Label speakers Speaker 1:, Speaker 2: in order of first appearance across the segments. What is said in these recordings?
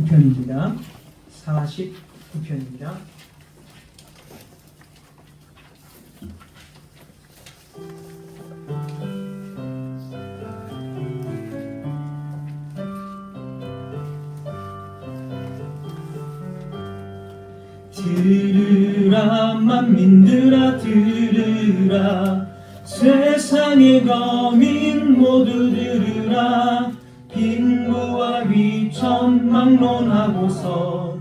Speaker 1: 49편입니다. 49편입니다. 들으라 만민들아 들으라 세상의 거민 모두 들으라 빈부와 위천 막론하고서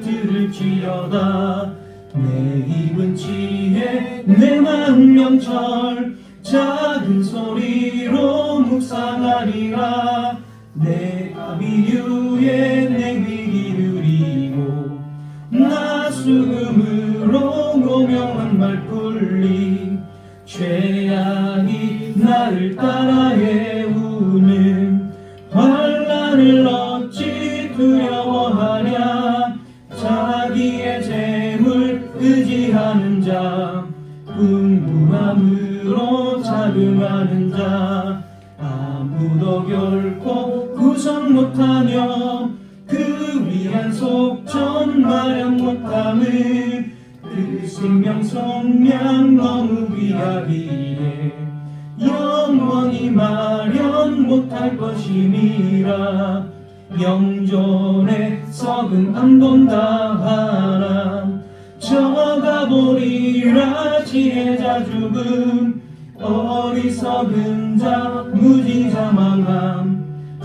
Speaker 1: 들을지어다 내 입은 지혜 내 마음 명철 작은 소리로 묵상하리라 내 비유에 내 귀 기울이고 나 수금으로 고명한 말풀리 죄악이 나를 따라 해우는 환난을 어찌 두려워하랴 자기의 재물 의지하는 자 풍부함으로 자긍하는 자 아무도 결코 구성 못하며 그 위한 속전 마련 못함을 그 생명 성량 너무 귀하기에 영원히 마련 못할 것임이라 영존에 석은 안 본다 하나 저가보리라 지혜자 죽음 어리석은 자 무지자 망함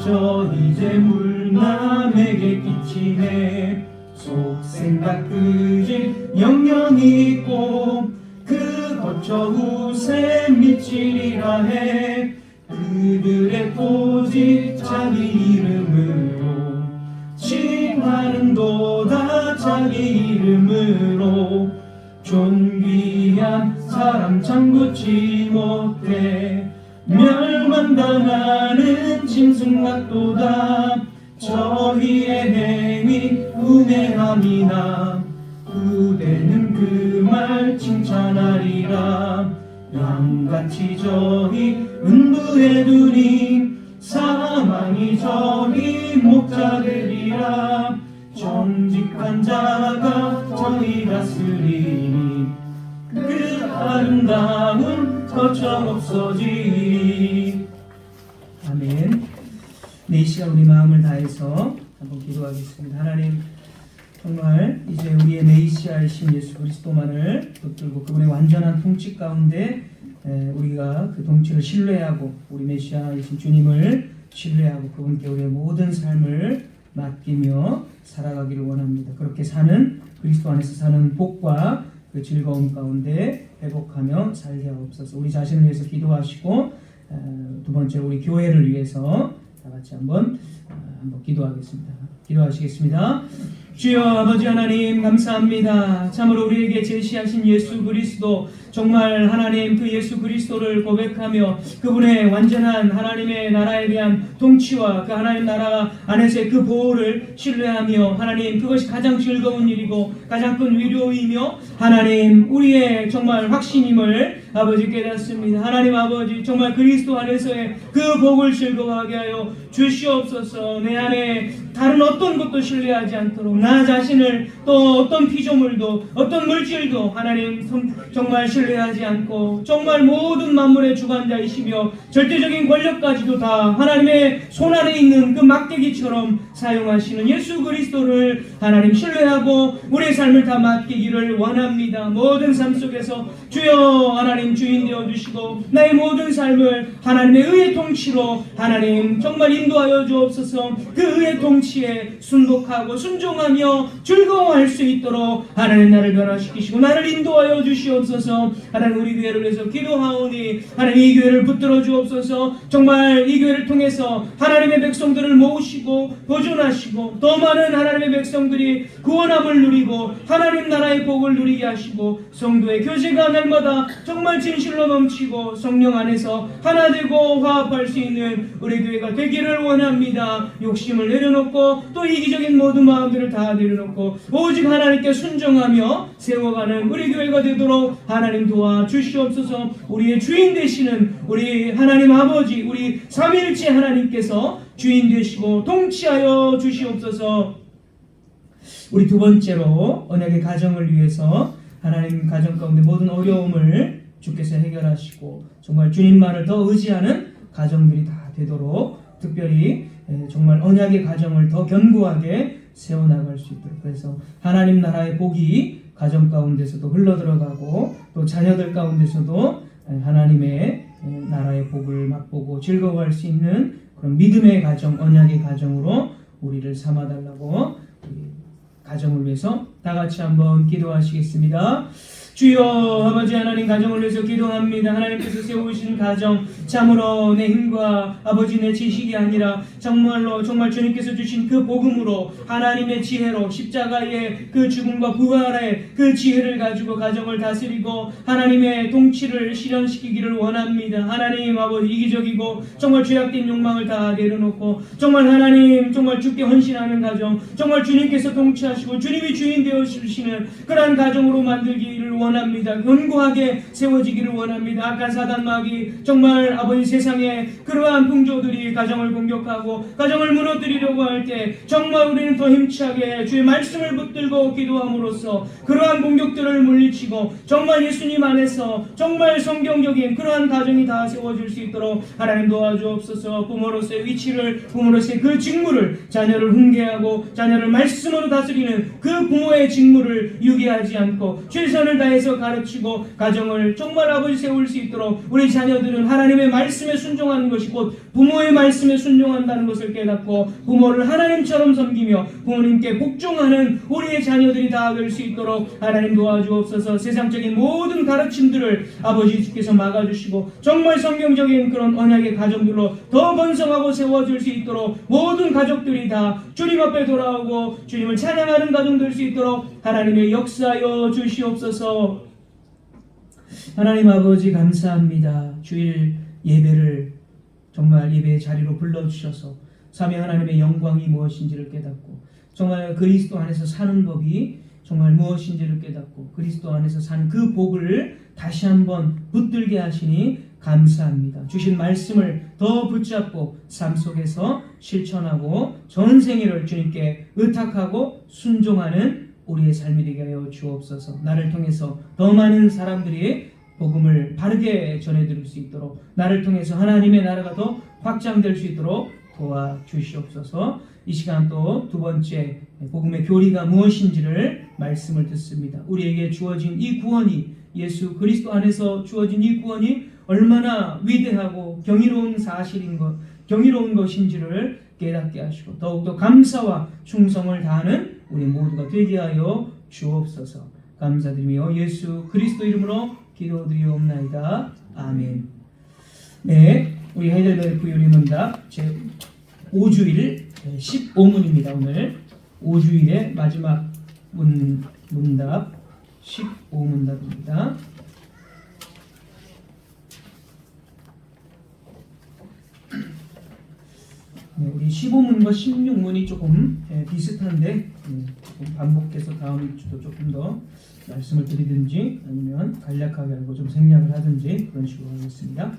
Speaker 1: 저 이제 물남에게 끼치네 속생각 그집 영영이 있고 그 거처 후세 미치리라 해 그들의 고집 자기 이름으로 칭하는도다 자기 이름으로 존귀한 사람 참고치 못해 멸망당하는 짐승같도다 저희의 행위 우매함이나 후대는 그 말 칭찬하리라 양같이 저희 은부에 두니 사망이 저희 목자 되리라 정직한 자가 저희 다스리니 그 아름다운 거처 없어지리. 아멘. 네, 이 시간 우리 마음을 다해서 한번 기도하겠습니다. 하나님 정말 이제 우리의 메시아이신 예수 그리스도만을 붙들고 그분의 완전한 통치 가운데 우리가 그 통치를 신뢰하고 우리 메시아이신 주님을 신뢰하고 그분께 우리의 모든 삶을 맡기며 살아가기를 원합니다. 그렇게 사는 그리스도 안에서 사는 복과 그 즐거움 가운데 회복하며 살게 하옵소서. 우리 자신을 위해서 기도하시고 두 번째 우리 교회를 위해서 다 같이 한번 기도하겠습니다. 기도하시겠습니다. 주여 아버지 하나님 감사합니다. 참으로 우리에게 제시하신 예수 그리스도 정말 하나님 그 예수 그리스도를 고백하며 그분의 완전한 하나님의 나라에 대한 통치와 그 하나님 나라 안에서의 그 보호를 신뢰하며 하나님 그것이 가장 즐거운 일이고 가장 큰 위로이며 하나님 우리의 정말 확신임을 아버지 깨닫습니다. 하나님 아버지 정말 그리스도 안에서의 그 복을 즐거워하게 하여 주시옵소서. 내 안에 다른 어떤 것도 신뢰하지 않도록 나 자신을 또 어떤 피조물도 어떤 물질도 하나님 정말 신뢰하지 않고 정말 모든 만물의 주관자이시며 절대적인 권력까지도 다 하나님의 손 안에 있는 그 막대기처럼 사용하시는 예수 그리스도를 하나님 신뢰하고 우리의 삶을 다 맡기기를 원합니다. 모든 삶 속에서 주여 하나님 주인 되어주시고 나의 모든 삶을 하나님의 의의 통치로 하나님 정말 인도하여 주옵소서. 그 의의 통치에 순복하고 순종하며 즐거워할 수 있도록 하나님 나를 변화시키시고 나를 인도하여 주시옵소서. 하나님 우리 교회를 위해서 기도하오니 하나님 이 교회를 붙들어 주옵소서. 정말 이 교회를 통해서 하나님의 백성들을 모으시고 보존하시고 더 많은 하나님의 백성들이 구원함을 누리고 하나님 나라의 복을 누리게 하시고 성도의 교제가 날마다 정말 진실로 넘치고 성령 안에서 하나 되고 화합할 수 있는 우리 교회가 되기를 원합니다. 욕심을 내려놓고 또 이기적인 모든 마음들을 다 내려놓고 오직 하나님께 순종하며 세워가는 우리 교회가 되도록 하나님 도와주시옵소서. 우리의 주인 되시는 우리 하나님 아버지 우리 삼위일체 하나님께서 주인 되시고 통치하여 주시옵소서. 우리 두 번째로 언약의 가정을 위해서 하나님 가정 가운데 모든 어려움을 주께서 해결하시고 정말 주님만을 더 의지하는 가정들이 다 되도록 특별히 정말 언약의 가정을 더 견고하게 세워나갈 수 있도록, 그래서 하나님 나라의 복이 가정 가운데서도 흘러들어가고 또 자녀들 가운데서도 하나님의 나라의 복을 맛보고 즐거워할 수 있는 그런 믿음의 가정, 언약의 가정으로 우리를 삼아달라고 가정을 위해서 다 같이 한번 기도하시겠습니다. 주여 아버지 하나님, 가정을 위해서 기도합니다. 하나님께서 세우신 가정 참으로 내 힘과 아버지 내 지식이 아니라 정말로 정말 주님께서 주신 그 복음으로 하나님의 지혜로 십자가의 그 죽음과 부활의 그 지혜를 가지고 가정을 다스리고 하나님의 통치를 실현시키기를 원합니다. 하나님 아버지, 이기적이고 정말 죄악된 욕망을 다 내려놓고 정말 하나님 정말 주께 헌신하는 가정, 정말 주님께서 통치하시고 주님이 주인 되어 주시는 그러한 가정으로 만들기를 원합니다. 견고하게 세워지기를 원합니다. 악한 사단 마귀 정말 아버지 세상에 그러한 풍조들이 가정을 공격하고 가정을 무너뜨리려고 할 때 정말 우리는 더 힘차게 주의 말씀을 붙들고 기도함으로써 그러한 공격들을 물리치고 정말 예수님 안에서 정말 성경적인 그러한 가정이 다 세워질 수 있도록 하나님 도와주옵소서. 부모로서의 위치를, 부모로서의 그 직무를, 자녀를 훈계하고 자녀를 말씀으로 다스리는 그 부모의 직무를 유기하지 않고 최선을 다해서 가르치고 가정을 정말 아버지 세울 수 있도록 우리 자녀들은 하나님의 말씀에 순종하는 것이 곧 부모의 말씀에 순종한다는 것을 깨닫고 부모를 하나님처럼 섬기며 부모님께 복종하는 우리의 자녀들이 다 될 수 있도록 하나님 도와주옵소서. 세상적인 모든 가르침들을 아버지 주께서 막아주시고 정말 성경적인 그런 언약의 가정들로 더 번성하고 세워질 수 있도록 모든 가족들이 다 주님 앞에 돌아오고 주님을 찬양하는 가정 될 수 있도록 하나님의 역사여 주시옵소서. 하나님 아버지 감사합니다. 주일 예배를 정말 예배의 자리로 불러주셔서 삼위 하나님의 영광이 무엇인지를 깨닫고 정말 그리스도 안에서 사는 법이 정말 무엇인지를 깨닫고 그리스도 안에서 사는 그 복을 다시 한번 붙들게 하시니 감사합니다. 주신 말씀을 더 붙잡고 삶 속에서 실천하고 전생애를 주님께 의탁하고 순종하는 우리의 삶이 되게 하여 주옵소서. 나를 통해서 더 많은 사람들이 복음을 바르게 전해드릴 수 있도록, 나를 통해서 하나님의 나라가 더 확장될 수 있도록 도와주시옵소서. 이 시간 또 두 번째 복음의 교리가 무엇인지를 말씀을 듣습니다. 우리에게 주어진 이 구원이, 예수 그리스도 안에서 주어진 이 구원이 얼마나 위대하고 경이로운 사실인 것, 경이로운 것인지를 깨닫게 하시고 더욱더 감사와 충성을 다하는 우리 모두가 되게 하여 주옵소서. 감사드리며 예수 그리스도 이름으로 기도드리옵나이다. 아멘. 네, 우리 heidelberg 요리문답 제 5주일 15문입니다. 오늘 5주일의 마지막 문답 15문답입니다. 네, 우리 15문과 16문이 조금 비슷한데 조금 반복해서 다음 주도 조금 더 말씀을 드리든지 아니면 간략하게 알고 좀 생략을 하든지 그런 식으로 하겠습니다.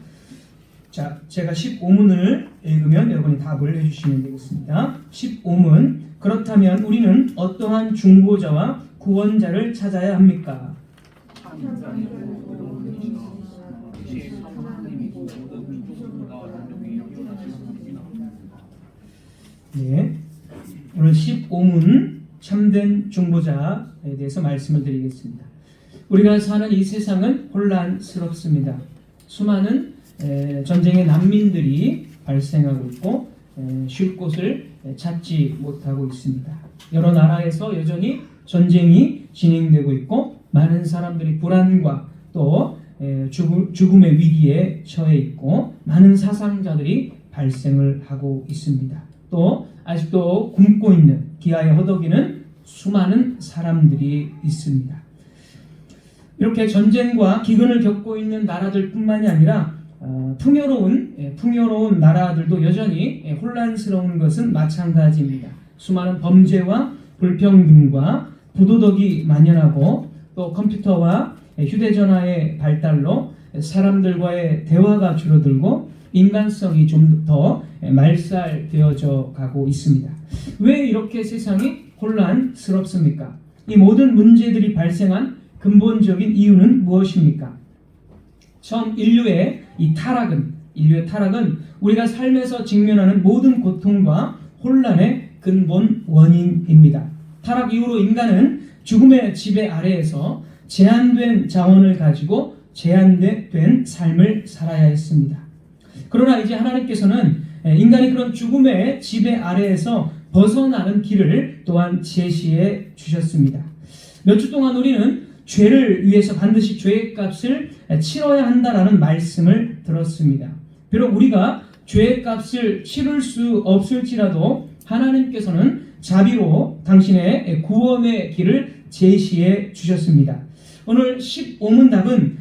Speaker 1: 자, 제가 15문을 읽으면 여러분이 답을 해주시면 되겠습니다. 15문. 그렇다면 우리는 어떠한 중보자와 구원자를 찾아야 합니까? 네, 오늘 15문 참된 중보자에 대해서 말씀을 드리겠습니다. 우리가 사는 이 세상은 혼란스럽습니다. 수많은 전쟁의 난민들이 발생하고 있고 쉴 곳을 찾지 못하고 있습니다. 여러 나라에서 여전히 전쟁이 진행되고 있고 많은 사람들이 불안과 또 죽음의 위기에 처해 있고 많은 사상자들이 발생을 하고 있습니다. 또 아직도 굶고 있는, 기아에 허덕이는 수많은 사람들이 있습니다. 이렇게 전쟁과 기근을 겪고 있는 나라들뿐만이 아니라 풍요로운 나라들도 여전히 혼란스러운 것은 마찬가지입니다. 수많은 범죄와 불평등과 부도덕이 만연하고 또 컴퓨터와 휴대전화의 발달로 사람들과의 대화가 줄어들고 인간성이 좀 더 말살되어져 가고 있습니다. 왜 이렇게 세상이 혼란스럽습니까? 이 모든 문제들이 발생한 근본적인 이유는 무엇입니까? 처음 인류의 타락은 우리가 삶에서 직면하는 모든 고통과 혼란의 근본 원인입니다. 타락 이후로 인간은 죽음의 지배 아래에서 제한된 자원을 가지고 제한된 삶을 살아야 했습니다. 그러나 이제 하나님께서는 인간이 그런 죽음의 지배 아래에서 벗어나는 길을 또한 제시해 주셨습니다. 몇 주 동안 우리는 죄를 위해서 반드시 죄의 값을 치러야 한다라는 말씀을 들었습니다. 비록 우리가 죄의 값을 치를 수 없을지라도 하나님께서는 자비로 당신의 구원의 길을 제시해 주셨습니다. 오늘 15문답은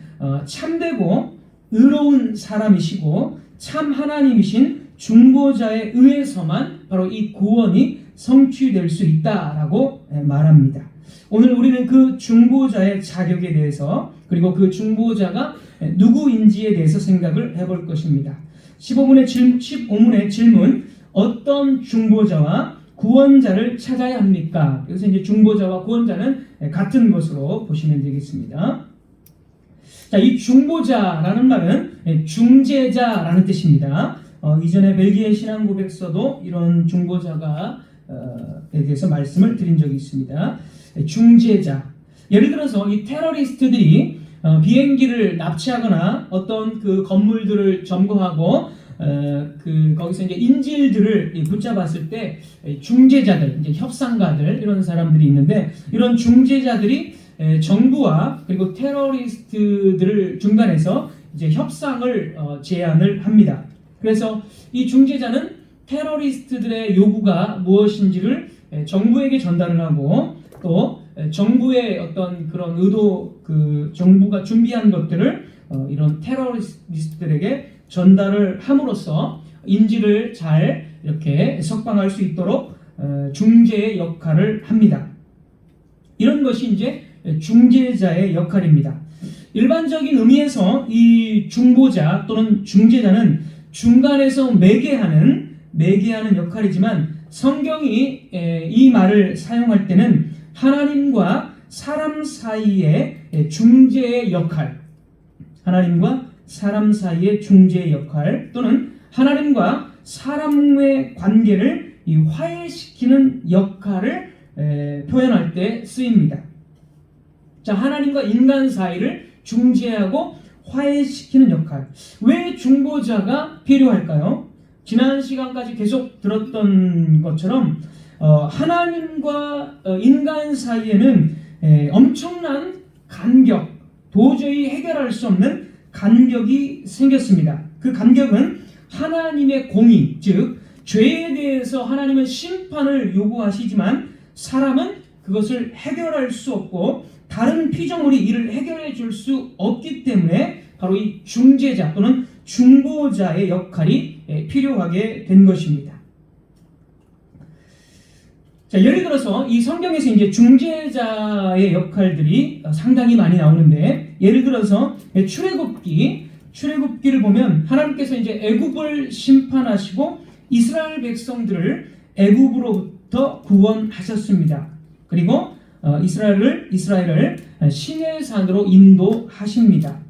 Speaker 1: 참되고 의로운 사람이시고 참 하나님이신 중보자에 의해서만 바로 이 구원이 성취될 수 있다라고 말합니다. 오늘 우리는 그 중보자의 자격에 대해서 그리고 그 중보자가 누구인지에 대해서 생각을 해볼 것입니다. 15문의 질문, 어떤 중보자와 구원자를 찾아야 합니까? 여기서 이제 중보자와 구원자는 같은 것으로 보시면 되겠습니다. 자, 이 중보자라는 말은 중재자라는 뜻입니다. 이전에 벨기에 신앙고백서도 이런 중보자가 대해서 말씀을 드린 적이 있습니다. 중재자. 예를 들어서 이 테러리스트들이 비행기를 납치하거나 어떤 그 건물들을 점거하고 거기서 이제 인질들을 붙잡았을 때 중재자들, 이제 협상가들 이런 사람들이 있는데 이런 중재자들이 정부와 그리고 테러리스트들을 중간에서 이제 협상을 제안을 합니다. 그래서 이 중재자는 테러리스트들의 요구가 무엇인지를 정부에게 전달을 하고 또 정부의 어떤 그런 의도, 그 정부가 준비한 것들을 이런 테러리스트들에게 전달을 함으로써 인질을 잘 이렇게 석방할 수 있도록 중재의 역할을 합니다. 이런 것이 이제 중재자의 역할입니다. 일반적인 의미에서 이 중보자 또는 중재자는 중간에서 매개하는 역할이지만 성경이 이 말을 사용할 때는 하나님과 사람 사이의 중재의 역할, 하나님과 사람 사이의 중재의 역할 또는 하나님과 사람의 관계를 화해시키는 역할을 표현할 때 쓰입니다. 자, 하나님과 인간 사이를 중재하고 화해시키는 역할. 왜 중보자가 필요할까요? 지난 시간까지 계속 들었던 것처럼 하나님과 인간 사이에는 엄청난 간격, 도저히 해결할 수 없는 간격이 생겼습니다. 그 간격은 하나님의 공의, 즉 죄에 대해서 하나님은 심판을 요구하시지만 사람은 그것을 해결할 수 없고 다른 피조물이 이를 해결해 줄 수 없기 때문에 바로 이 중재자 또는 중보자의 역할이 필요하게 된 것입니다. 자, 예를 들어서 이 성경에서 이제 중재자의 역할들이 상당히 많이 나오는데, 예를 들어서 출애굽기를 보면 하나님께서 이제 애굽을 심판하시고 이스라엘 백성들을 애굽으로부터 구원하셨습니다. 그리고 이스라엘을 시내산으로 인도하십니다.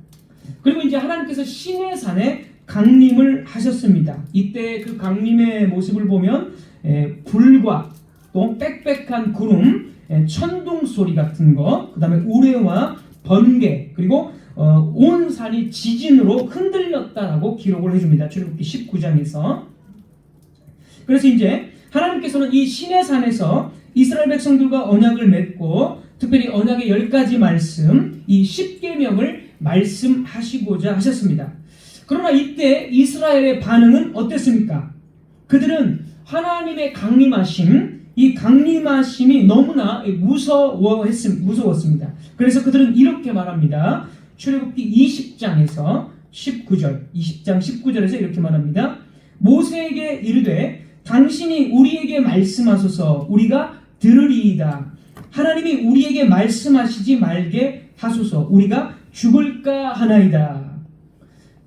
Speaker 1: 그리고 이제 하나님께서 시내산에 강림을 하셨습니다. 이때 그 강림의 모습을 보면 불과 또 빽빽한 구름, 천둥 소리 같은 거, 그 다음에 우레와 번개, 그리고 온 산이 지진으로 흔들렸다라고 기록을 해줍니다. 출애굽기 19장에서. 그래서 이제 하나님께서는 이 시내산에서 이스라엘 백성들과 언약을 맺고 특별히 언약의 10가지 말씀, 이 10계명을 말씀하시고자 하셨습니다. 그러나 이때 이스라엘의 반응은 어땠습니까? 그들은 하나님의 강림하심, 이 강림하심이 너무나 무서웠습니다. 그래서 그들은 이렇게 말합니다. 출애굽기 20장 19절에서 이렇게 말합니다. 모세에게 이르되 당신이 우리에게 말씀하소서 우리가 들으리이다. 하나님이 우리에게 말씀하시지 말게 하소서 우리가 죽을까 하나이다.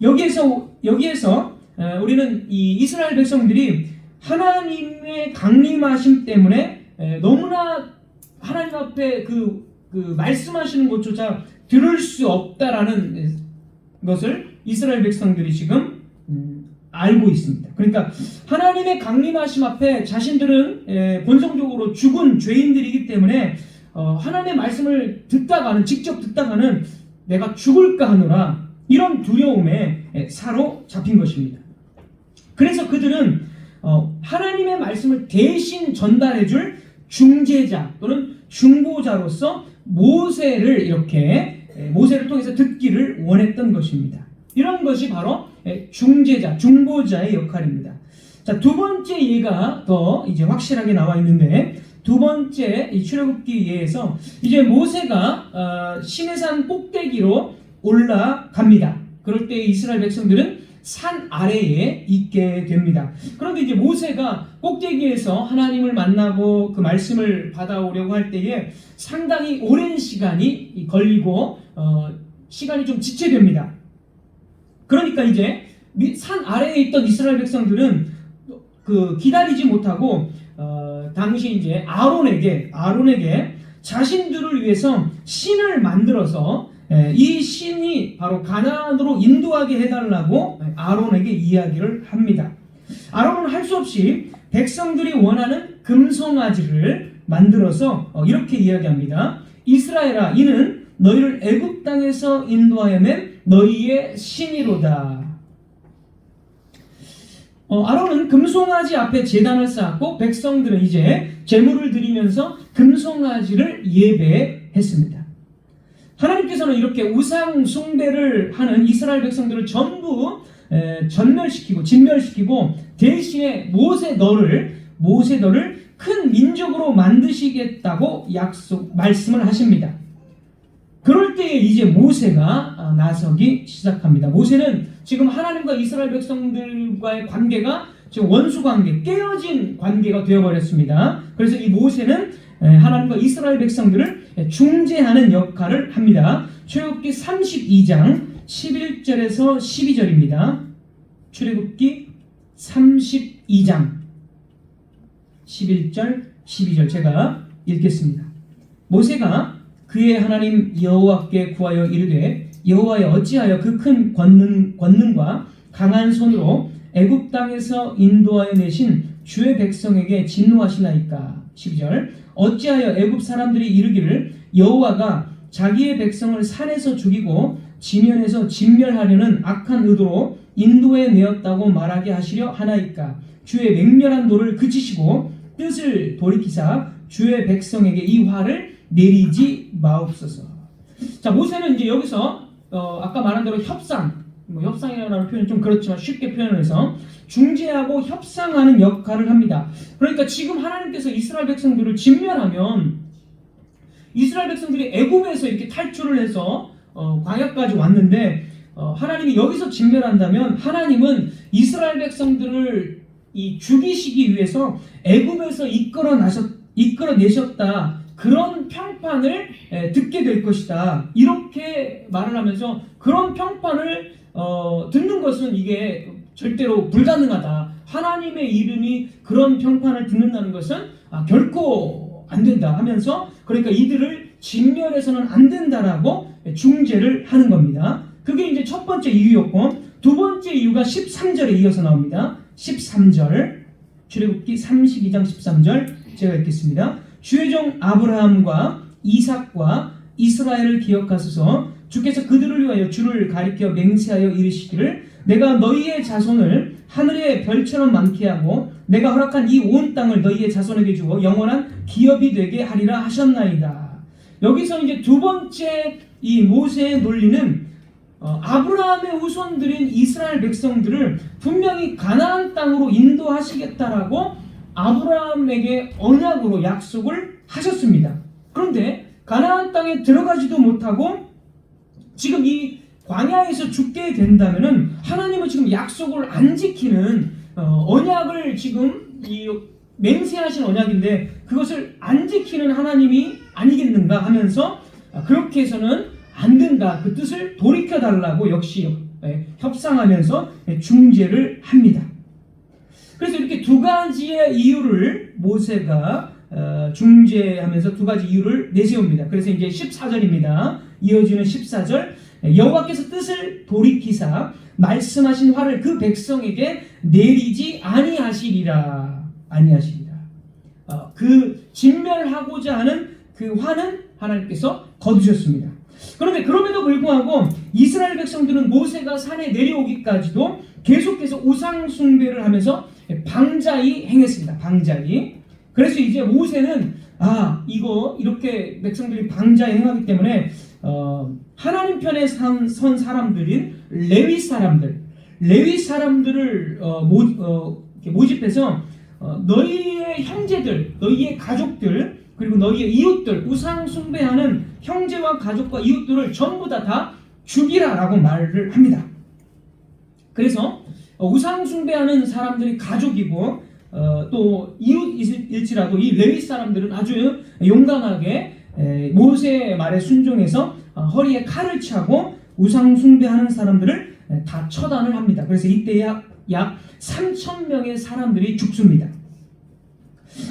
Speaker 1: 여기에서 우리는 이 이스라엘 백성들이 하나님의 강림하심 때문에 너무나 하나님 앞에 그 말씀하시는 것조차 들을 수 없다라는 것을 이스라엘 백성들이 지금 알고 있습니다. 그러니까 하나님의 강림하심 앞에 자신들은 본성적으로 죽은 죄인들이기 때문에 하나님의 말씀을 직접 듣다가는 내가 죽을까 하노라, 이런 두려움에 사로잡힌 것입니다. 그래서 그들은 하나님의 말씀을 대신 전달해줄 중재자 또는 중보자로서 모세를 통해서 듣기를 원했던 것입니다. 이런 것이 바로 중재자, 중보자의 역할입니다. 자, 두 번째 예가 더 이제 확실하게 나와 있는데, 두 번째 이 출애굽기 예에서 이제 모세가 시내산 꼭대기로 올라갑니다. 그럴 때 이스라엘 백성들은 산 아래에 있게 됩니다. 그런데 이제 모세가 꼭대기에서 하나님을 만나고 그 말씀을 받아오려고 할 때에 상당히 오랜 시간이 걸리고 시간이 좀 지체됩니다. 그러니까 이제 산 아래에 있던 이스라엘 백성들은 기다리지 못하고 당시 이제 아론에게 자신들을 위해서 신을 만들어서 이 신이 바로 가나안으로 인도하게 해달라고 아론에게 이야기를 합니다. 아론은 할 수 없이 백성들이 원하는 금송아지를 만들어서 이렇게 이야기합니다. 이스라엘아, 이는 너희를 애굽 땅에서 인도하여 낸 너희의 신이로다. 아론은 금송아지 앞에 제단을 쌓았고 백성들은 이제 제물을 드리면서 금송아지를 예배했습니다. 하나님께서는 이렇게 우상 숭배를 하는 이스라엘 백성들을 전부 진멸시키고 대신에 모세 너를 큰 민족으로 만드시겠다고 말씀을 하십니다. 그럴 때에 이제 모세가 나서기 시작합니다. 모세는 지금 하나님과 이스라엘 백성들과의 관계가 지금 원수 관계, 깨어진 관계가 되어버렸습니다. 그래서 이 모세는 하나님과 이스라엘 백성들을 중재하는 역할을 합니다. 출애굽기 32장 11절에서 12절입니다. 출애굽기 32장 11절 12절 제가 읽겠습니다. 모세가 그의 하나님 여호와께 구하여 이르되 여호와여, 어찌하여 그 큰 권능과 강한 손으로 애굽 땅에서 인도하여 내신 주의 백성에게 진노하시나이까. 12절 어찌하여 애굽 사람들이 이르기를 여호와가 자기의 백성을 산에서 죽이고 지면에서 진멸하려는 악한 의도로 인도해 내었다고 말하게 하시려 하나이까. 주의 맹렬한 노를 그치시고 뜻을 돌이키사 주의 백성에게 이 화를 내리지 마옵소서. 자, 모세는 이제 여기서 아까 말한 대로 협상이라는 표현은 좀 그렇지만 쉽게 표현해서 중재하고 협상하는 역할을 합니다. 그러니까 지금 하나님께서 이스라엘 백성들을 진멸하면 이스라엘 백성들이 애굽에서 이렇게 탈출을 해서 광야까지 왔는데 하나님이 여기서 진멸한다면 하나님은 이스라엘 백성들을 죽이시기 위해서 애굽에서 이끌어내셨다, 그런 평판을 듣게 될 것이다, 이렇게 말을 하면서 그런 평판을 듣는 것은 이게 절대로 불가능하다. 하나님의 이름이 그런 평판을 듣는다는 것은 결코 안 된다 하면서, 그러니까 이들을 진멸해서는 안 된다라고 중재를 하는 겁니다. 그게 이제 첫 번째 이유였고, 두 번째 이유가 13절에 이어서 나옵니다. 13절, 출애굽기 32장 13절 제가 읽겠습니다. 주의 종 아브라함과 이삭과 이스라엘을 기억하소서. 주께서 그들을 위하여 주를 가리켜 맹세하여 이르시기를 내가 너희의 자손을 하늘의 별처럼 많게 하고 내가 허락한 이 온 땅을 너희의 자손에게 주어 영원한 기업이 되게 하리라 하셨나이다. 여기서 이제 두 번째 이 모세의 논리는 아브라함의 후손들인 이스라엘 백성들을 분명히 가나안 땅으로 인도하시겠다라고 아브라함에게 언약으로 약속을 하셨습니다. 그런데 가나안 땅에 들어가지도 못하고 지금 이 광야에서 죽게 된다면은 하나님은 지금 약속을 안 지키는 언약을 지금 맹세하신 언약인데 그것을 안 지키는 하나님이 아니겠는가 하면서 그렇게 해서는 안 된다, 그 뜻을 돌이켜달라고 역시 협상하면서 중재를 합니다. 그래서 이렇게 두 가지의 이유를 모세가 중재하면서 두 가지 이유를 내세웁니다. 그래서 이제 14절입니다. 이어지는 14절, 여호와께서 뜻을 돌이키사 말씀하신 화를 그 백성에게 내리지 아니하시리라. 그 진멸하고자 하는 그 화는 하나님께서 거두셨습니다. 그런데 그럼에도 불구하고 이스라엘 백성들은 모세가 산에 내려오기까지도 계속해서 우상 숭배를 하면서 방자히 행했습니다. 방자히. 그래서 이제 모세는 이거 이렇게 백성들이 방자히 행하기 때문에 하나님 편에 선 사람들인 레위 사람들을 모집해서 너희의 형제들, 너희의 가족들, 그리고 너희의 이웃들, 우상 숭배하는 형제와 가족과 이웃들을 전부 다 죽이라라고 말을 합니다. 그래서 우상 숭배하는 사람들이 가족이고 또 이웃일지라도 이 레위 사람들은 아주 용감하게 모세의 말에 순종해서 허리에 칼을 차고 우상 숭배하는 사람들을 다 처단을 합니다. 그래서 이때 약 3,000명의 사람들이 죽습니다.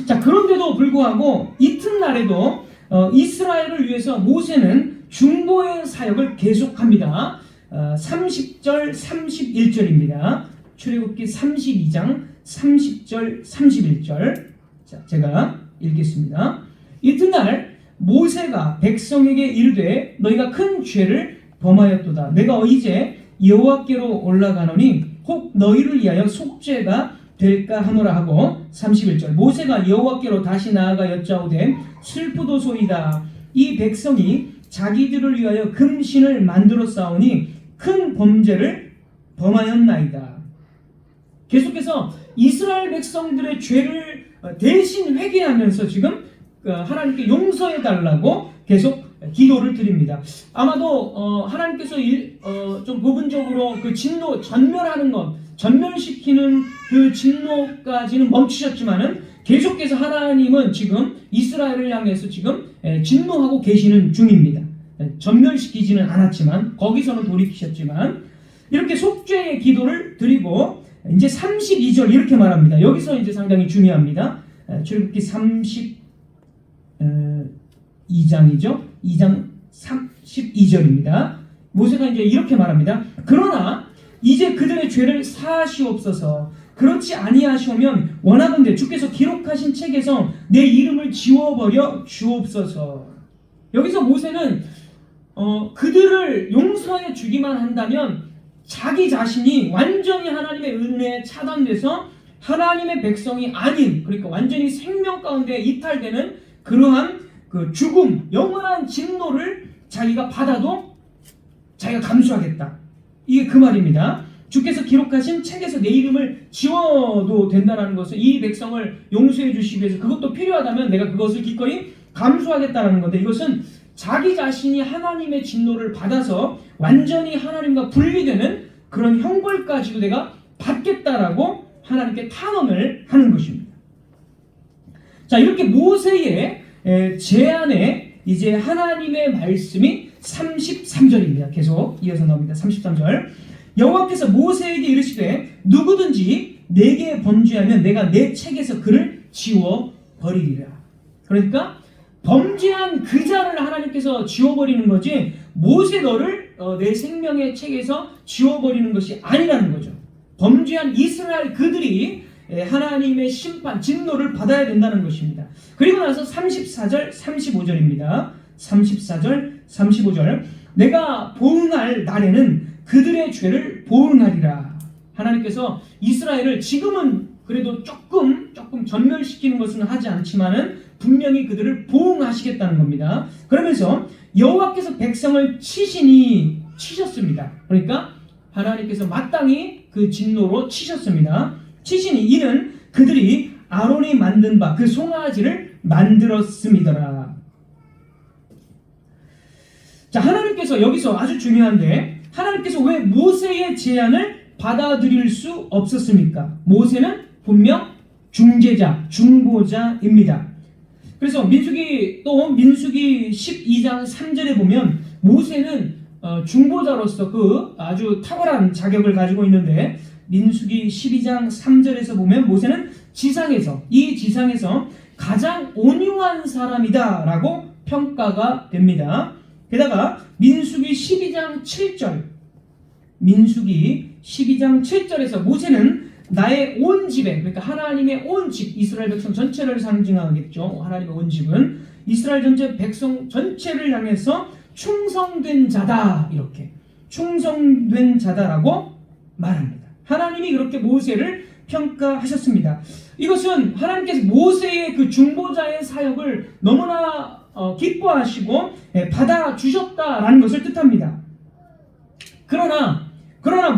Speaker 1: 자, 그런데도 불구하고 이튿날에도 이스라엘을 위해서 모세는 중보의 사역을 계속합니다. 30절 31절입니다. 출애굽기 32장 30절 31절. 자, 제가 읽겠습니다. 이튿날 모세가 백성에게 이르되 너희가 큰 죄를 범하였도다. 내가 이제 여호와께로 올라가노니 혹 너희를 위하여 속죄가 될까 하노라 하고 31절 모세가 여호와께로 다시 나아가 여짜오되 슬프도소이다. 이 백성이 자기들을 위하여 금신을 만들어 싸우니 큰 범죄를 범하였나이다. 계속해서 이스라엘 백성들의 죄를 대신 회개하면서 지금 하나님께 용서해 달라고 계속 기도를 드립니다. 아마도 하나님께서 좀 부분적으로 그 진노 전멸하는 것, 전멸시키는 그 진노까지는 멈추셨지만은 계속해서 하나님은 지금 이스라엘을 향해서 지금 진노하고 계시는 중입니다. 전멸시키지는 않았지만 거기서는 돌이키셨지만 이렇게 속죄의 기도를 드리고 이제 32절 이렇게 말합니다. 여기서 이제 상당히 중요합니다. 출애굽기 32장이죠. 2장 32절입니다. 모세가 이제 이렇게 말합니다. 그러나 이제 그들의 죄를 사하시옵소서. 그렇지 아니하시오면 원하건대 주께서 기록하신 책에서 내 이름을 지워버려 주옵소서. 여기서 모세는 그들을 용서해 주기만 한다면 자기 자신이 완전히 하나님의 은혜에 차단돼서 하나님의 백성이 아닌, 그러니까 완전히 생명 가운데 이탈되는 그러한 그 죽음, 영원한 진노를 자기가 받아도 자기가 감수하겠다. 이게 그 말입니다. 주께서 기록하신 책에서 내 이름을 지워도 된다는 것은 이 백성을 용서해 주시기 위해서 그것도 필요하다면 내가 그것을 기꺼이 감수하겠다는 건데, 이것은 자기 자신이 하나님의 진노를 받아서 완전히 하나님과 분리되는 그런 형벌까지도 내가 받겠다라고 하나님께 탄원을 하는 것입니다. 자, 이렇게 모세의 제안에 이제 하나님의 말씀이 33절입니다. 계속 이어서 나옵니다. 33절 여호와께서 모세에게 이르시되 누구든지 내게 범죄하면 내가 내 책에서 그를 지워버리리라. 그러니까 범죄한 그 자를 하나님께서 지워버리는 거지 모세 너를 내 생명의 책에서 지워버리는 것이 아니라는 거죠. 범죄한 이스라엘 그들이 하나님의 심판, 진노를 받아야 된다는 것입니다. 그리고 나서 34절, 35절입니다. 34절, 35절 내가 보응할 날에는 그들의 죄를 보응하리라. 하나님께서 이스라엘을 지금은 그래도 조금 전멸시키는 것은 하지 않지만은 분명히 그들을 보응하시겠다는 겁니다. 그러면서 여호와께서 백성을 치셨습니다. 그러니까 하나님께서 마땅히 그 진노로 치셨습니다. 치시니 이는 그들이 아론이 만든 바 그 송아지를 만들었음이더라. 자, 하나님께서 여기서 아주 중요한데 하나님께서 왜 모세의 제안을 받아들일 수 없었습니까? 모세는 분명 중재자, 중보자입니다. 그래서 민수기 12장 3절에 보면 모세는 중보자로서 그 아주 탁월한 자격을 가지고 있는데, 민수기 12장 3절에서 보면 모세는 이 지상에서 가장 온유한 사람이다 라고 평가가 됩니다. 게다가 민수기 12장 7절에서 모세는 나의 온 집에, 그러니까 하나님의 온 집, 이스라엘 백성 전체를 상징하겠죠. 하나님의 온 집은 이스라엘 전체 백성 전체를 향해서 충성된 자다, 이렇게 충성된 자다라고 말합니다. 하나님이 그렇게 모세를 평가하셨습니다. 이것은 하나님께서 모세의 그 중보자의 사역을 너무나 기뻐하시고 받아주셨다라는 것을 뜻합니다. 그러나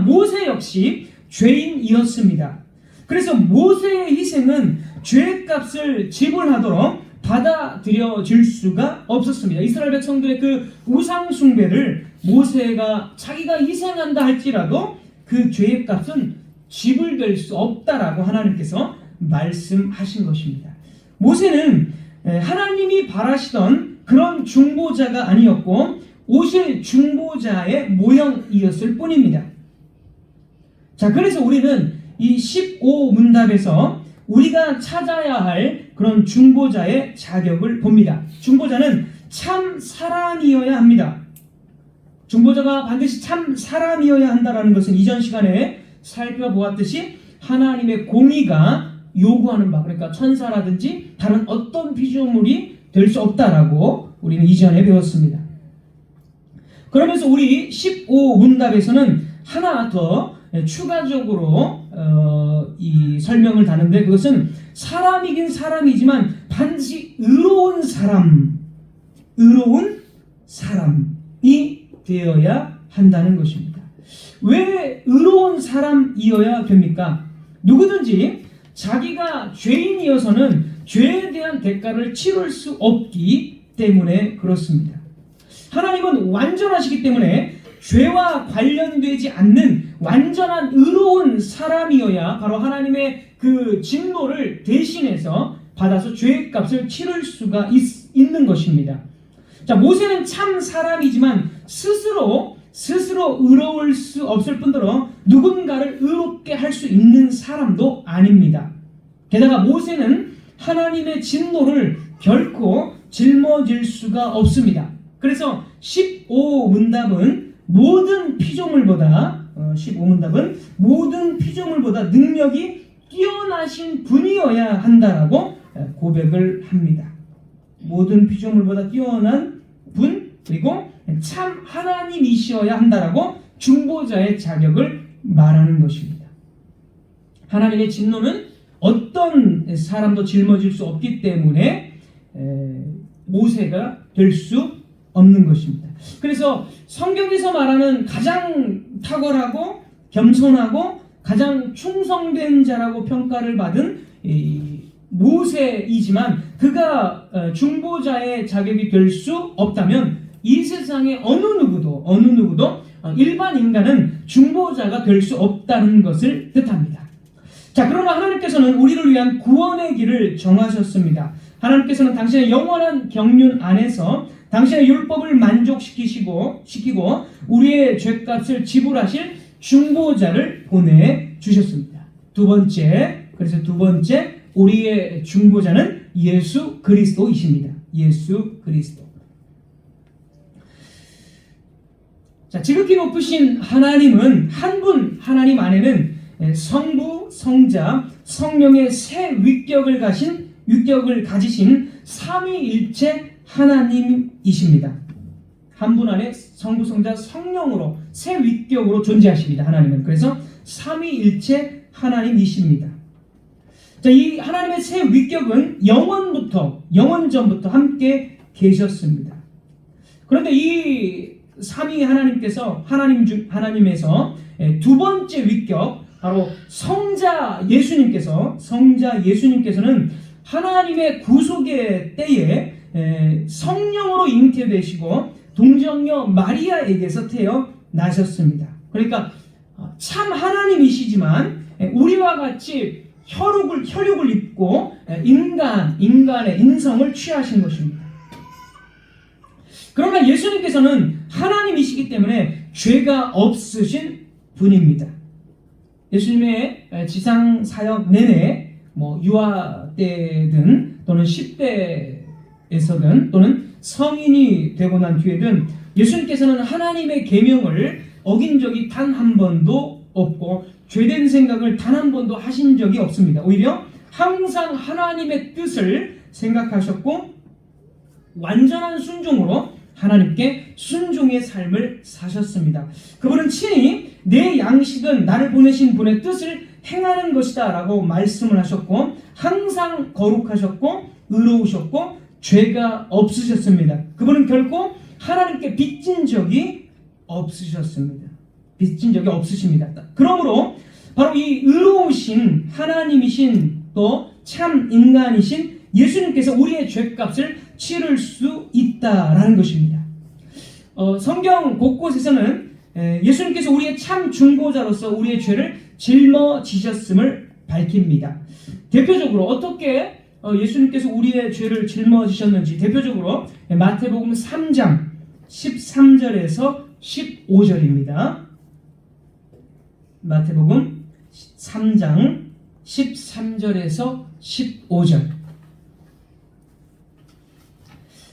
Speaker 1: 모세 역시 죄인이었습니다. 그래서 모세의 희생은 죄값을 지불하도록 받아들여질 수가 없었습니다. 이스라엘 백성들의 그 우상 숭배를 모세가 자기가 희생한다 할지라도 그 죄의 값은 지불될 수 없다라고 하나님께서 말씀하신 것입니다. 모세는 하나님이 바라시던 그런 중보자가 아니었고 오실 중보자의 모형이었을 뿐입니다. 자, 그래서 우리는 이 15문답에서 우리가 찾아야 할 그런 중보자의 자격을 봅니다. 중보자는 참 사람이어야 합니다. 중보자가 반드시 참 사람이어야 한다는 것은 이전 시간에 살펴보았듯이 하나님의 공의가 요구하는 바, 그러니까 천사라든지 다른 어떤 피조물이 될 수 없다라고 우리는 이전에 배웠습니다. 그러면서 우리 15문답에서는 하나 더 추가적으로 이 설명을 다는데, 그것은 사람이긴 사람이지만 반드시 의로운 사람이 되어야 한다는 것입니다. 왜 의로운 사람이어야 됩니까? 누구든지 자기가 죄인이어서는 죄에 대한 대가를 치를 수 없기 때문에 그렇습니다. 하나님은 완전하시기 때문에 죄와 관련되지 않는 완전한 의로운 사람이어야 바로 하나님의 그 진노를 대신해서 받아서 죄의 값을 치를 수가 있는 것입니다. 자, 모세는 참 사람이지만 스스로 의로울 수 없을 뿐더러 누군가를 의롭게 할 수 있는 사람도 아닙니다. 게다가 모세는 하나님의 진노를 결코 짊어질 수가 없습니다. 그래서 15문답은 모든 피조물보다 능력이 뛰어나신 분이어야 한다라고 고백을 합니다. 모든 피조물보다 뛰어난 분, 그리고 참 하나님이시어야 한다라고 중보자의 자격을 말하는 것입니다. 하나님의 진노는 어떤 사람도 짊어질 수 없기 때문에 모세가 될 수 없는 것입니다. 그래서 성경에서 말하는 가장 탁월하고 겸손하고 가장 충성된 자라고 평가를 받은 모세이지만 그가 중보자의 자격이 될 수 없다면 이 세상의 어느 누구도 일반 인간은 중보자가 될 수 없다는 것을 뜻합니다. 자, 그러나 하나님께서는 우리를 위한 구원의 길을 정하셨습니다. 하나님께서는 당신의 영원한 경륜 안에서 당신의 율법을 만족시키고 우리의 죄값을 지불하실 중보자를 보내주셨습니다. 두 번째, 우리의 중보자는 예수 그리스도이십니다. 예수 그리스도. 자, 지극히 높으신 하나님은 한 분 하나님 안에는 성부, 성자, 성령의 세 위격을 가지신 삼위일체 하나님이십니다. 한 분 안에 성부, 성자, 성령으로 세 위격으로 존재하십니다. 하나님은. 그래서 삼위일체 하나님이십니다. 자, 이 하나님의 세 위격은 영원전부터 함께 계셨습니다. 그런데 이 삼위 하나님에서 두 번째 위격, 바로 성자 예수님께서는 하나님의 구속의 때에 성령으로 잉태되시고 동정녀 마리아에게서 태어나셨습니다. 그러니까 참 하나님이시지만 우리와 같이 혈육을 입고 인간의 인성을 취하신 것입니다. 그러나 예수님께서는 하나님이시기 때문에 죄가 없으신 분입니다. 예수님의 지상 사역 내내 유아 때든 또는 10대에서든 또는 성인이 되고 난 뒤에든 예수님께서는 하나님의 계명을 어긴 적이 단 한 번도 없고 죄된 생각을 단 한 번도 하신 적이 없습니다. 오히려 항상 하나님의 뜻을 생각하셨고 완전한 순종으로 하나님께 순종의 삶을 사셨습니다. 그분은 친히 내 양식은 나를 보내신 분의 뜻을 행하는 것이다 라고 말씀을 하셨고 항상 거룩하셨고 의로우셨고 죄가 없으셨습니다. 그분은 결코 하나님께 빚진 적이 없으셨습니다. 빚진 적이 없으십니다. 그러므로 바로 이 의로우신 하나님이신 또 참 인간이신 예수님께서 우리의 죄값을 치를 수 있다라는 것입니다. 성경 곳곳에서는 예수님께서 우리의 참 중보자로서 우리의 죄를 짊어지셨음을 밝힙니다. 대표적으로 어떻게 예수님께서 우리의 죄를 짊어지셨는지 대표적으로 마태복음 3장 13절에서 15절입니다. 마태복음 3장 13절에서 15절.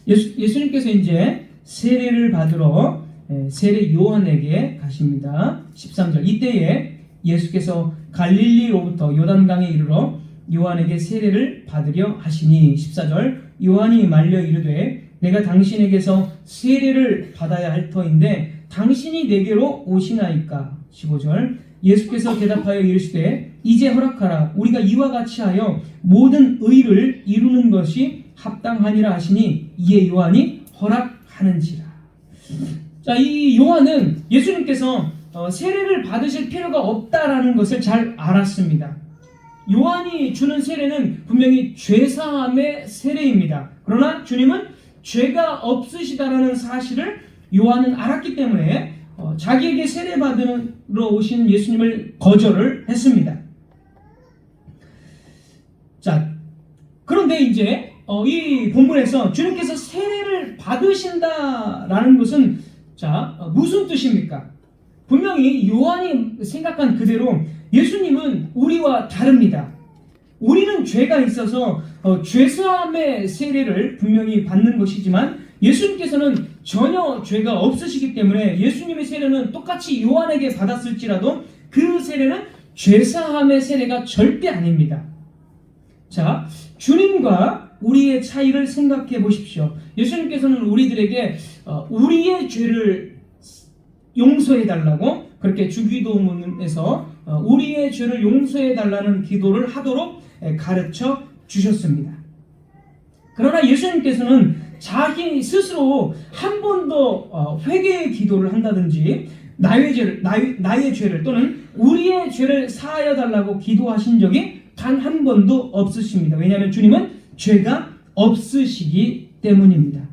Speaker 1: 예수님께서 이제 세례를 받으러 세례 요한에게 가십니다. 13절. 이때에 예수께서 갈릴리로부터 요단강에 이르러 요한에게 세례를 받으려 하시니 14절. 요한이 말려 이르되 내가 당신에게서 세례를 받아야 할 터인데 당신이 내게로 오시나이까. 15절. 예수께서 대답하여 이르시되 이제 허락하라. 우리가 이와 같이 하여 모든 의를 이루는 것이 합당하니라 하시니 이에 요한이 허락하는지라. 자, 이 요한은 예수님께서 세례를 받으실 필요가 없다라는 것을 잘 알았습니다. 요한이 주는 세례는 분명히 죄사함의 세례입니다. 그러나 주님은 죄가 없으시다라는 사실을 요한은 알았기 때문에 자기에게 세례 받으러 오신 예수님을 거절을 했습니다. 자, 그런데 이제 이 본문에서 주님께서 세례를 받으신다라는 것은 무슨 뜻입니까? 분명히 요한이 생각한 그대로 예수님은 우리와 다릅니다. 우리는 죄가 있어서 죄사함의 세례를 분명히 받는 것이지만 예수님께서는 전혀 죄가 없으시기 때문에 예수님의 세례는 똑같이 요한에게 받았을지라도 그 세례는 죄사함의 세례가 절대 아닙니다. 자, 주님과 우리의 차이를 생각해 보십시오. 예수님께서는 우리들에게 우리의 죄를 용서해 달라고 그렇게 주기도문에서 우리의 죄를 용서해 달라는 기도를 하도록 가르쳐 주셨습니다. 그러나 예수님께서는 자기 스스로 한 번도 회개의 기도를 한다든지 나의 죄를 또는 우리의 죄를 사하여 달라고 기도하신 적이 단 한 번도 없으십니다. 왜냐하면 주님은 죄가 없으시기 때문입니다.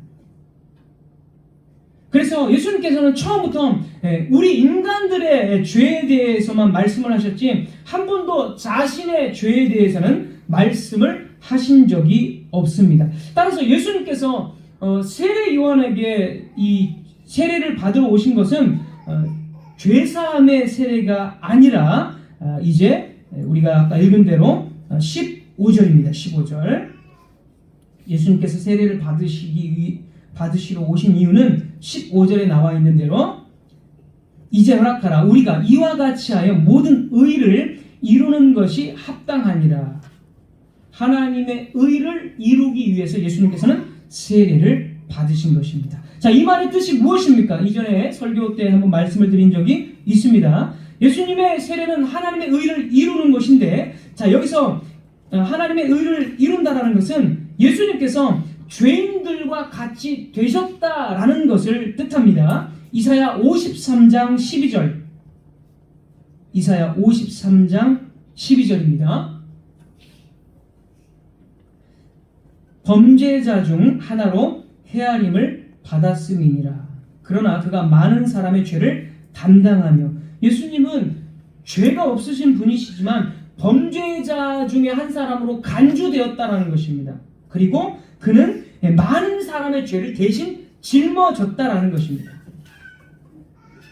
Speaker 1: 그래서 예수님께서는 처음부터 우리 인간들의 죄에 대해서만 말씀을 하셨지 한 번도 자신의 죄에 대해서는 말씀을 하신 적이 없습니다. 따라서 예수님께서 세례 요한에게 이 세례를 받으러 오신 것은 죄사함의 세례가 아니라 이제 우리가 아까 읽은 대로 15절입니다. 15절. 예수님께서 세례를 받으시러 오신 이유는 15절에 나와 있는 대로 이제 허락하라. 우리가 이와 같이 하여 모든 의를 이루는 것이 합당하니라. 하나님의 의를 이루기 위해서 예수님께서는 세례를 받으신 것입니다. 자, 이 말의 뜻이 무엇입니까? 이전에 설교 때 한번 말씀을 드린 적이 있습니다. 예수님의 세례는 하나님의 의를 이루는 것인데, 자, 여기서 하나님의 의를 이룬다라는 것은 예수님께서 죄인들과 같이 되셨다라는 것을 뜻합니다. 이사야 53장 12절. 이사야 53장 12절입니다. 범죄자 중 하나로 헤아림을 받았음이니라. 그러나 그가 많은 사람의 죄를 담당하며, 예수님은 죄가 없으신 분이시지만 범죄자 중에 한 사람으로 간주되었다라는 것입니다. 그리고 그는 많은 사람의 죄를 대신
Speaker 2: 짊어졌다라는 것입니다.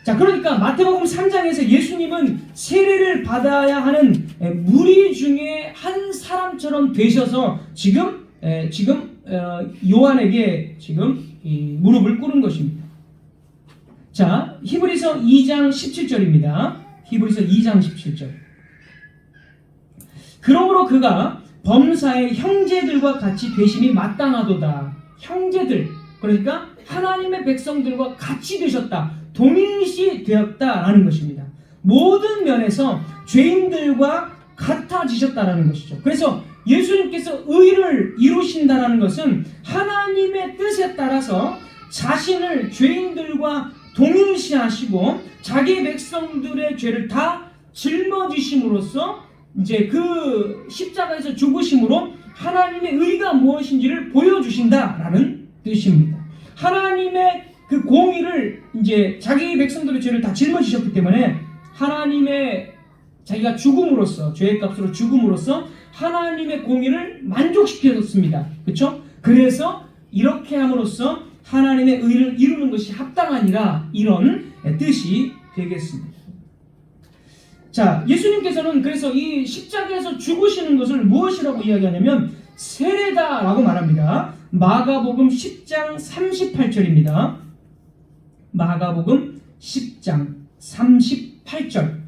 Speaker 2: 자, 그러니까 마태복음 3장에서 예수님은 세례를 받아야 하는 무리 중에 한 사람처럼 되셔서 지금 요한에게 지금 무릎을 꿇은 것입니다. 자, 히브리서 2장 17절입니다. 히브리서 2장 17절. 그러므로 그가 범사의 형제들과 같이 되심이 마땅하도다. 형제들, 그러니까 하나님의 백성들과 같이 되셨다. 동일시 되었다라는 것입니다. 모든 면에서 죄인들과 같아지셨다라는 것이죠. 그래서 예수님께서 의를 이루신다라는 것은 하나님의 뜻에 따라서 자신을 죄인들과 동일시하시고 자기 백성들의 죄를 다 짊어지심으로써 이제 그 십자가에서 죽으심으로 하나님의 의가 무엇인지를 보여주신다라는 뜻입니다. 하나님의 그 공의를 이제 자기 백성들의 죄를 다 짊어지셨기 때문에 하나님의 자기가 죽음으로써 죄의 값으로 죽음으로써 하나님의 공의를 만족시켰습니다. 그렇죠? 그래서 이렇게 함으로써 하나님의 의를 이루는 것이 합당하니라 이런 뜻이 되겠습니다. 자, 예수님께서는 그래서 이 십자가에서 죽으시는 것을 무엇이라고 이야기하냐면 세례다라고 말합니다. 마가복음 10장 38절입니다. 마가복음 10장 38절.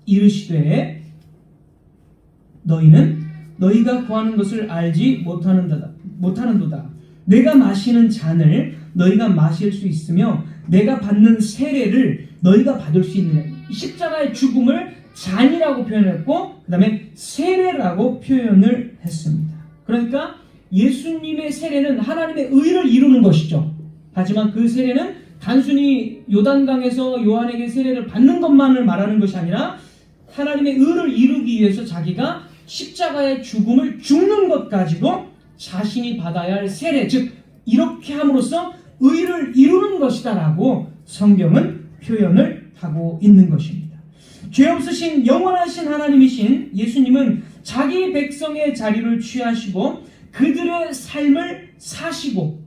Speaker 2: 이르시되 너희는 너희가 구하는 것을 알지 못하는도다. 내가 마시는 잔을 너희가 마실 수 있으며 내가 받는 세례를 너희가 받을 수 있느냐. 십자가의 죽음을 잔이라고 표현했고 그 다음에 세례라고 표현을 했습니다. 그러니까 예수님의 세례는 하나님의 의를 이루는 것이죠. 하지만 그 세례는 단순히 요단강에서 요한에게 세례를 받는 것만을 말하는 것이 아니라 하나님의 의를 이루기 위해서 자기가 십자가의 죽음을 죽는 것까지도 자신이 받아야 할 세례, 즉 이렇게 함으로써 의를 이루는 것이다라고 성경은 표현을 하고 있는 것입니다. 죄 없으신 영원하신 하나님이신 예수님은 자기 백성의 자리를 취하시고 그들의 삶을 사시고,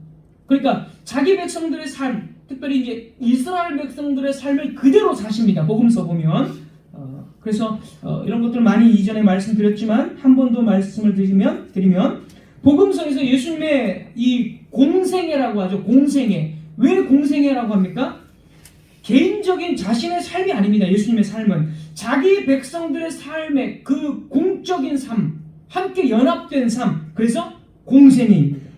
Speaker 2: 그러니까 자기 백성들의 삶, 특별히 이제 이스라엘 백성들의 삶을 그대로 사십니다. 복음서 보면. 그래서 이런 것들 많이 이전에 말씀드렸지만 한 번 더 말씀을 드리면 복음서에서 예수님의 이 공생애라고 하죠. 공생애. 왜 공생애라고 합니까? 개인적인 자신의 삶이 아닙니다. 예수님의 삶은 자기 백성들의 삶의 그 공적인 삶, 함께 연합된 삶, 그래서 공생애입니다.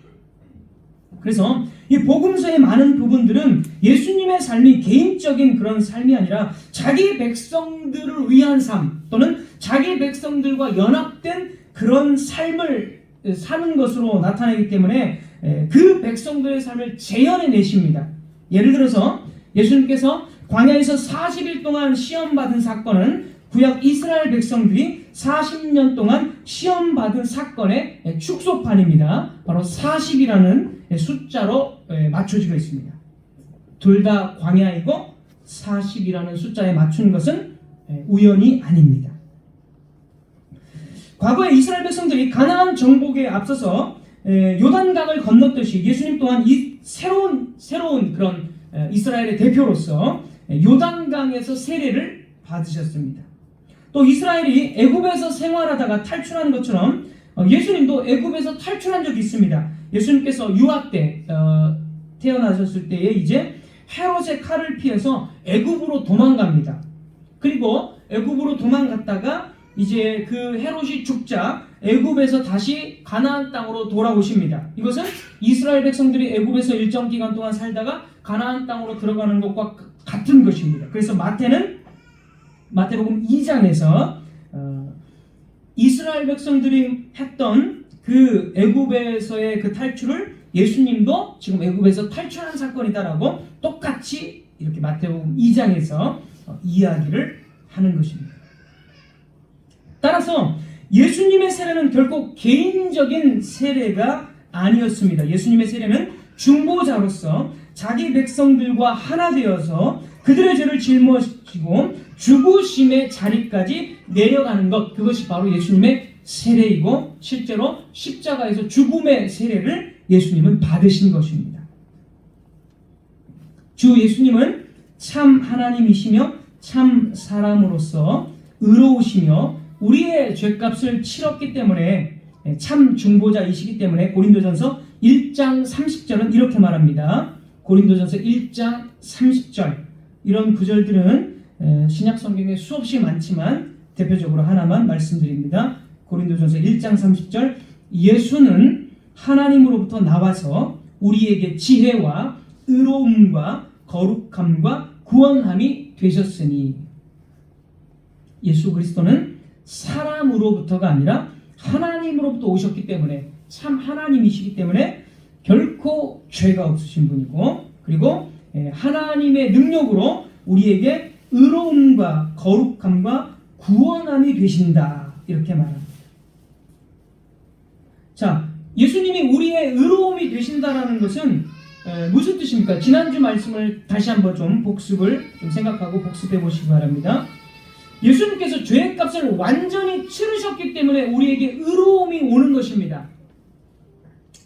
Speaker 2: 그래서 이 복음서의 많은 부분들은 예수님의 삶이 개인적인 그런 삶이 아니라 자기 백성들을 위한 삶 또는 자기 백성들과 연합된 그런 삶을 사는 것으로 나타내기 때문에 그 백성들의 삶을 재현해 내십니다. 예를 들어서 예수님께서 광야에서 40일 동안 시험받은 사건은 구약 이스라엘 백성들이 40년 동안 시험받은 사건의 축소판입니다. 바로 40이라는 숫자로 맞춰지고 있습니다. 둘 다 광야이고 40이라는 숫자에 맞춘 것은 우연이 아닙니다. 과거에 이스라엘 백성들이 가나안 정복에 앞서서 요단강을 건넜듯이 예수님 또한 이 새로운 그런 이스라엘의 대표로서 요단강에서 세례를 받으셨습니다. 또 이스라엘이 애굽에서 생활하다가 탈출한 것처럼 예수님도 애굽에서 탈출한 적이 있습니다. 예수님께서 유아 때 태어나셨을 때에 이제 헤롯의 칼을 피해서 애굽으로 도망갑니다. 그리고 애굽으로 도망갔다가 이제 그 헤롯이 죽자 애굽에서 다시 가나안 땅으로 돌아오십니다. 이것은 이스라엘 백성들이 애굽에서 일정 기간 동안 살다가 가나안 땅으로 들어가는 것과 같은 것입니다. 그래서 마태복음 2장에서 이스라엘 백성들이 했던 그 애굽에서의 그 탈출을 예수님도 지금 애굽에서 탈출한 사건이다라고 똑같이 이렇게 마태복음 2장에서 이야기를 하는 것입니다. 따라서 예수님의 세례는 결코 개인적인 세례가 아니었습니다. 예수님의 세례는 중보자로서 자기 백성들과 하나 되어서 그들의 죄를 짊어지고 죽으심의 자리까지 내려가는 것, 그것이 바로 예수님의 세례이고 실제로 십자가에서 죽음의 세례를 예수님은 받으신 것입니다. 주 예수님은 참 하나님이시며 참 사람으로서 의로우시며 우리의 죄값을 치렀기 때문에 참 중보자이시기 때문에 고린도전서 1장 30절은 이렇게 말합니다. 고린도전서 1장 30절 이런 구절들은 신약 성경에 수없이 많지만 대표적으로 하나만 말씀드립니다. 고린도전서 1장 30절 예수는 하나님으로부터 나와서 우리에게 지혜와 의로움과 거룩함과 구원함이 되셨으니 예수 그리스도는 사람으로부터가 아니라 하나님으로부터 오셨기 때문에 참 하나님이시기 때문에 결코 죄가 없으신 분이고 그리고 하나님의 능력으로 우리에게 의로움과 거룩함과 구원함이 되신다 이렇게 말합니다. 자, 예수님이 우리의 의로움이 되신다라는 것은 무슨 뜻입니까? 지난주 말씀을 다시 한번 좀 생각하고 복습해 보시기 바랍니다. 예수님께서 죄의 값을 완전히 치르셨기 때문에 우리에게 의로움이 오는 것입니다.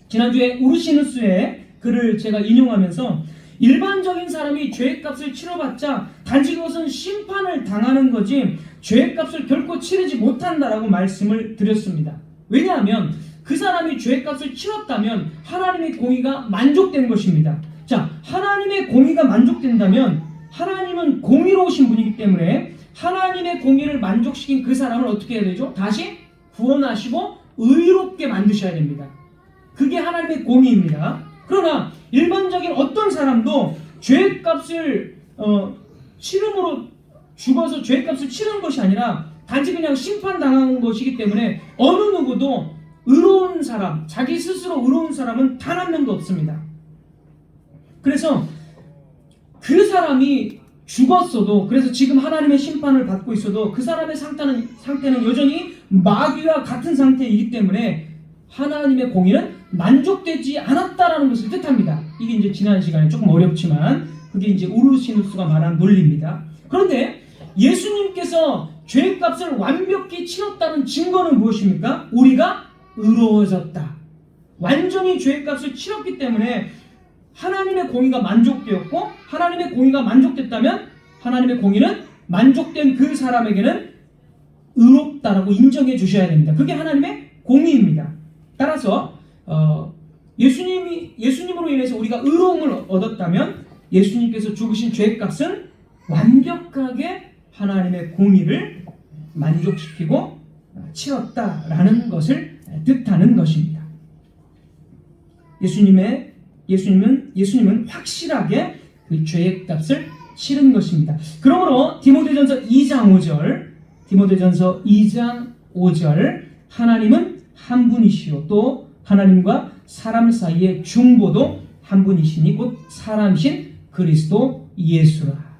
Speaker 2: 지난주에 우르시누스의 글을 제가 인용하면서 일반적인 사람이 죄의 값을 치러봤자 단지 그것은 심판을 당하는 거지 죄의 값을 결코 치르지 못한다라고 말씀을 드렸습니다. 왜냐하면 그 사람이 죄의 값을 치렀다면 하나님의 공의가 만족된 것입니다. 자, 하나님의 공의가 만족된다면 하나님은 공의로우신 분이기 때문에 하나님의 공의를 만족시킨 그 사람을 어떻게 해야 되죠? 다시 구원하시고 의롭게 만드셔야 됩니다. 그게 하나님의 공의입니다. 그러나 일반적인 어떤 사람도 죄의 값을 치름으로 죽어서 죄의 값을 치른 것이 아니라 단지 그냥 심판당한 것이기 때문에 어느 누구도 의로운 사람, 자기 스스로 의로운 사람은 단 한 명도 없습니다. 그래서 그 사람이 죽었어도 그래서 지금 하나님의 심판을 받고 있어도 그 사람의 상태는 여전히 마귀와 같은 상태이기 때문에 하나님의 공의는 만족되지 않았다라는 것을 뜻합니다. 이게 이제 지난 시간에 조금 어렵지만 그게 이제 우르시누스가 말한 논리입니다. 그런데 예수님께서 죄값을 완벽히 치렀다는 증거는 무엇입니까? 우리가 의로워졌다. 완전히 죄값을 치렀기 때문에 하나님의 공의가 만족되었고 하나님의 공의가 만족됐다면 하나님의 공의는 만족된 그 사람에게는 의롭다라고 인정해 주셔야 됩니다. 그게 하나님의 공의입니다. 따라서 예수님으로 인해서 우리가 의로움을 얻었다면 예수님께서 죽으신 죄값은 완벽하게 하나님의 공의를 만족시키고 치렀다라는 것을 뜻하는 것입니다. 예수님은 확실하게 그 죄의 값을 치른 것입니다. 그러므로 디모데전서 2장 5절 하나님은 한 분이시요 또 하나님과 사람 사이의 중보도 한 분이시니 곧 사람이신 그리스도 예수라.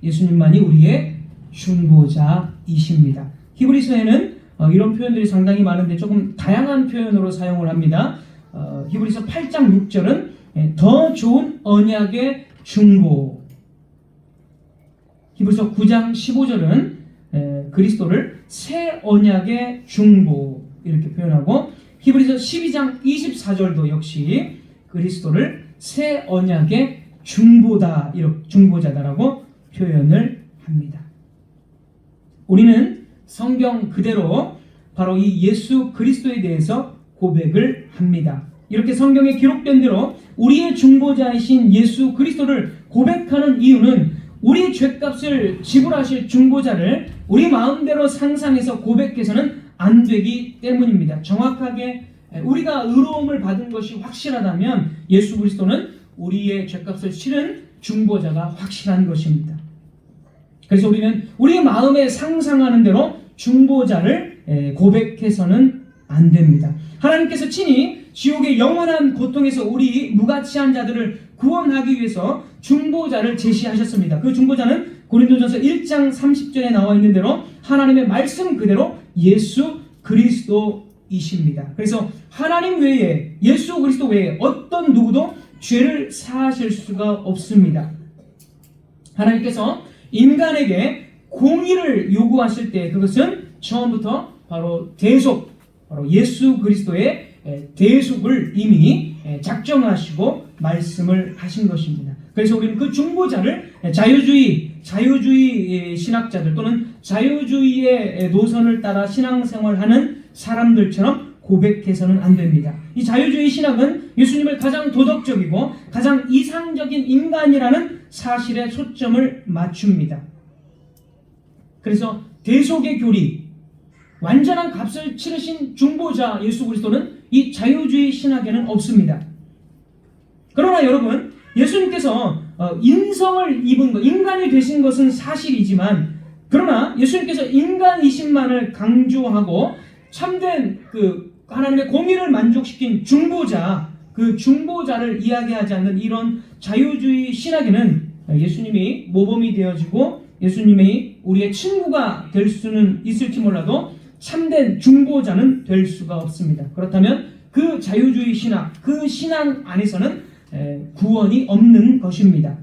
Speaker 2: 예수님만이 우리의 중보자이십니다. 히브리서에는 이런 표현들이 상당히 많은데 조금 다양한 표현으로 사용을 합니다. 히브리서 8장 6절은 더 좋은 언약의 중보. 히브리서 9장 15절은 그리스도를 새 언약의 중보 이렇게 표현하고 히브리서 12장 24절도 역시 그리스도를 새 언약의 중보자다라고 표현을 합니다. 우리는 성경 그대로 바로 이 예수 그리스도에 대해서 고백을 합니다. 이렇게 성경에 기록된 대로 우리의 중보자이신 예수 그리스도를 고백하는 이유는 우리 죄값을 지불하실 중보자를 우리 마음대로 상상해서 고백해서는 안 되기 때문입니다. 정확하게 우리가 의로움을 받은 것이 확실하다면 예수 그리스도는 우리의 죄값을 치른 중보자가 확실한 것입니다. 그래서 우리는 우리 마음에 상상하는 대로 중보자를 고백해서는 안 됩니다. 하나님께서 친히 지옥의 영원한 고통에서 우리 무가치한 자들을 구원하기 위해서 중보자를 제시하셨습니다. 그 중보자는 고린도전서 1장 30절에 나와 있는 대로 하나님의 말씀 그대로 예수 그리스도이십니다. 그래서 하나님 외에 예수 그리스도 외에 어떤 누구도 죄를 사하실 수가 없습니다. 하나님께서 인간에게 공의를 요구하실 때 그것은 처음부터 바로 바로 예수 그리스도의 대속을 이미 작정하시고 말씀을 하신 것입니다. 그래서 우리는 그 중보자를 자유주의 신학자들 또는 자유주의의 노선을 따라 신앙생활하는 사람들처럼 고백해서는 안 됩니다. 이 자유주의 신학은 예수님을 가장 도덕적이고 가장 이상적인 인간이라는 사실에 초점을 맞춥니다. 그래서 대속의 교리, 완전한 값을 치르신 중보자 예수 그리스도는 이 자유주의 신학에는 없습니다. 그러나 여러분, 예수님께서 인성을 입은 것, 인간이 되신 것은 사실이지만, 그러나 예수님께서 인간이신만을 강조하고 참된 하나님의 공의를 만족시킨 중보자, 그 중보자를 이야기하지 않는 이런 자유주의 신학에는 예수님이 모범이 되어지고 예수님이 우리의 친구가 될 수는 있을지 몰라도 참된 중보자는 될 수가 없습니다. 그렇다면 그 자유주의 신학, 그 신앙 안에서는 구원이 없는 것입니다.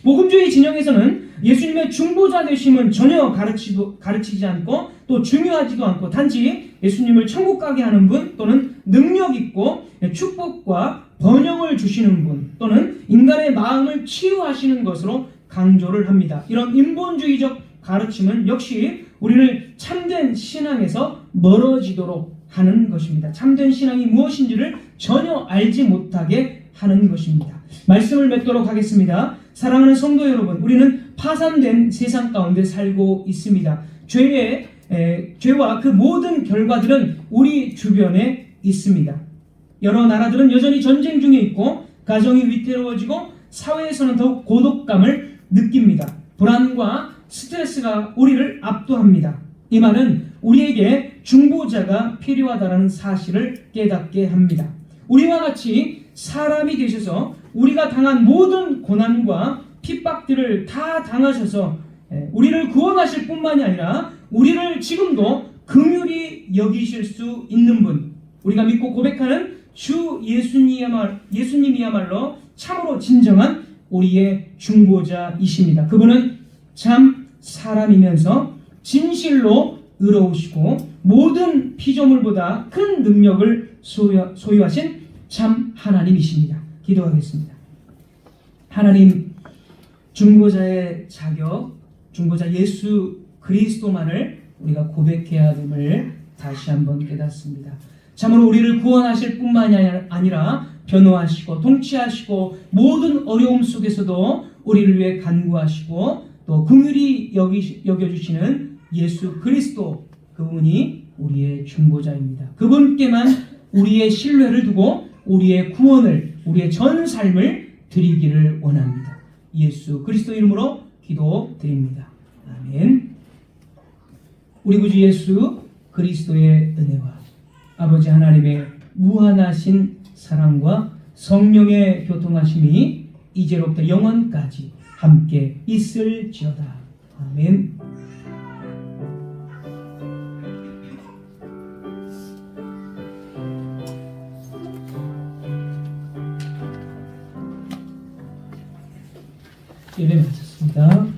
Speaker 2: 복음주의 진영에서는 예수님의 중보자 되심은 전혀 가르치지 않고 또 중요하지도 않고 단지 예수님을 천국 가게 하는 분 또는 능력 있고 축복과 번영을 주시는 분 또는 인간의 마음을 치유하시는 것으로 강조를 합니다. 이런 인본주의적 가르침은 역시 우리를 참된 신앙에서 멀어지도록 하는 것입니다. 참된 신앙이 무엇인지를 전혀 알지 못하게 하는 것입니다. 말씀을 맺도록 하겠습니다. 사랑하는 성도 여러분, 우리는 파산된 세상 가운데 살고 있습니다. 죄와 그 모든 결과들은 우리 주변에 있습니다. 여러 나라들은 여전히 전쟁 중에 있고 가정이 위태로워지고 사회에서는 더욱 고독감을 느낍니다. 불안과 스트레스가 우리를 압도합니다. 이 말은 우리에게 중보자가 필요하다는 사실을 깨닫게 합니다. 우리와 같이 사람이 되셔서 우리가 당한 모든 고난과 핍박들을 다 당하셔서 우리를 구원하실 뿐만이 아니라 우리를 지금도 긍휼히 여기실 수 있는 분, 우리가 믿고 고백하는 주 예수님이야말로 참으로 진정한 우리의 중보자이십니다. 그분은 참 사람이면서 진실로 의로우시고 모든 피조물보다 큰 능력을 소유하신 참 하나님이십니다. 기도하겠습니다. 하나님, 중보자의 자격, 중보자 예수 그리스도만을 우리가 고백해야 됨을 다시 한번 깨닫습니다. 참으로 우리를 구원하실 뿐만이 아니라 변호하시고 통치하시고 모든 어려움 속에서도 우리를 위해 간구하시고 또 긍휼히 여겨주시는 예수 그리스도, 그분이 우리의 중보자입니다. 그분께만 우리의 신뢰를 두고 우리의 구원을, 우리의 전 삶을 드리기를 원합니다. 예수 그리스도 이름으로 기도드립니다. 아멘. 우리 구주 예수 그리스도의 은혜와 아버지 하나님의 무한하신 사랑과 성령의 교통하심이 이제로부터 영원까지 함께 있을지어다. 아멘. 예배 마쳤습니다.